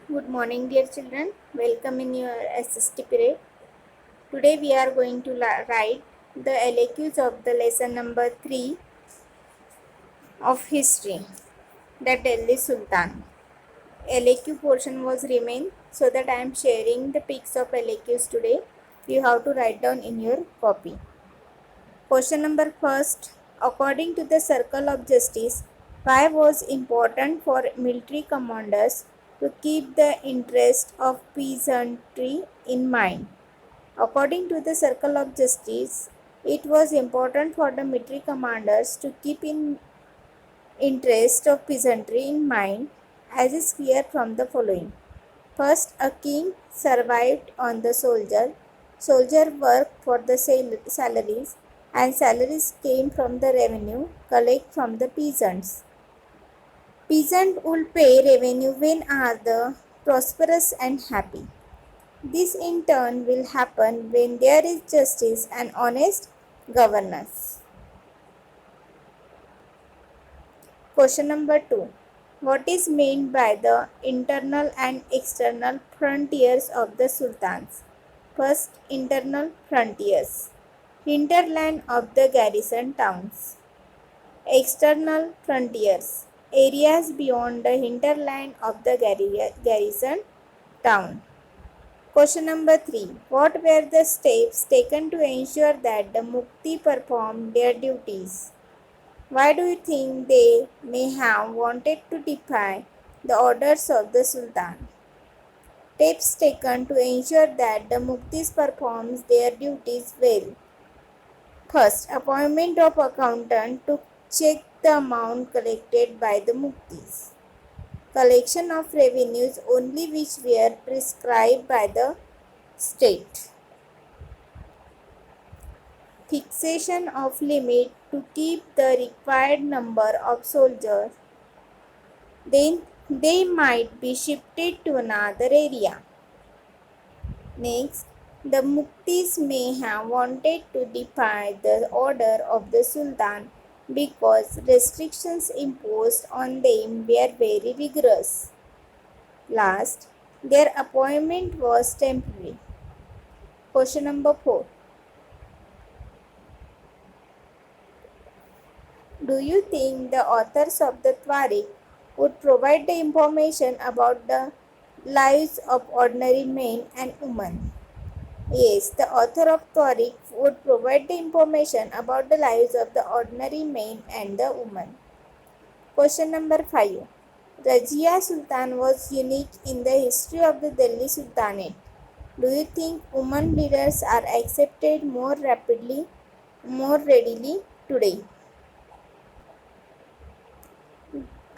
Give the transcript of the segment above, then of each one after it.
Good morning, dear children. Welcome in your SST period. Today we are going to write the LAQs of the lesson number 3 of history, the Delhi Sultan. LAQ portion was remain, so that I am sharing the pics of LAQs today. You have to write down in your copy. Question number first. According to the circle of justice, why was important for military commanders to keep the interest of peasantry in mind? According to the circle of justice, it was important for the military commanders to keep in interest of peasantry in mind, as is clear from the following. First, a king survived on the soldier. Soldier worked for the salaries, and salaries came from the revenue collected from the peasants. Peasant would pay revenue when are the prosperous and happy. This in turn will happen when there is justice and honest governance. Question number 2. What is meant by the internal and external frontiers of the sultans? First, internal frontiers. Hinterland of the garrison towns. External frontiers. Areas beyond the hinterland of the garrison town. Question number 3. What were the steps taken to ensure that the Mukti performed their duties? Why do you think they may have wanted to defy the orders of the Sultan? Steps taken to ensure that the Muktis performs their duties well. First, appointment of accountant to check the amount collected by the Muktis. Collection of revenues only which were prescribed by the state. Fixation of limit to keep the required number of soldiers. Then they might be shifted to another area. Next, the Muktis may have wanted to defy the order of the Sultan because restrictions imposed on them were very rigorous. Last, their appointment was temporary. Question number 4. Do you think the authors of the Tariq would provide the information about the lives of ordinary men and women? Yes, the author of Tariq would provide the information about the lives of the ordinary men and the women. Question number 5. Razia Sultan was unique in the history of the Delhi Sultanate. Do you think women leaders are accepted more readily today?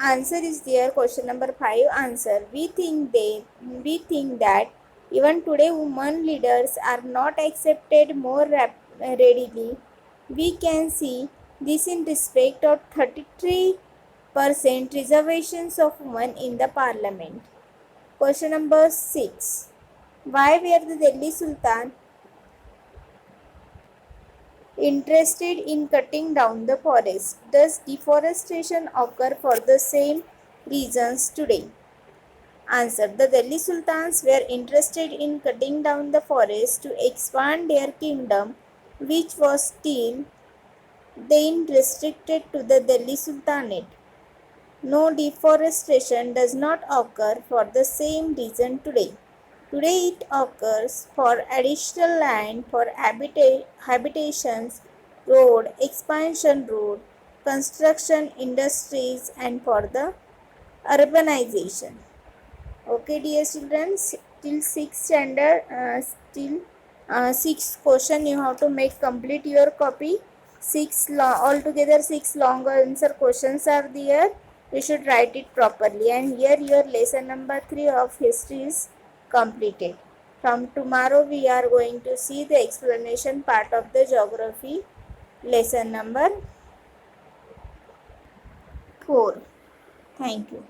Answer is there. Question number 5. Answer. We think that even today women leaders are not accepted more readily. We can see this in respect of 33% reservations of women in the parliament. Question number 6. Why were the Delhi Sultan interested in cutting down the forest? Does deforestation occur for the same reasons today? Answer. The Delhi Sultans were interested in cutting down the forest to expand their kingdom, which was still then restricted to the Delhi Sultanate. No deforestation does not occur for the same reason today. Today it occurs for additional land for habitations, road, expansion road, construction industries and for the urbanization. Okay dear children, till 6th standard, six question you have to make complete your copy. Altogether 6 long answer questions are there. You should write it properly, and here your lesson number 3 of history is completed. From tomorrow we are going to see the explanation part of the geography lesson number 4. Thank you.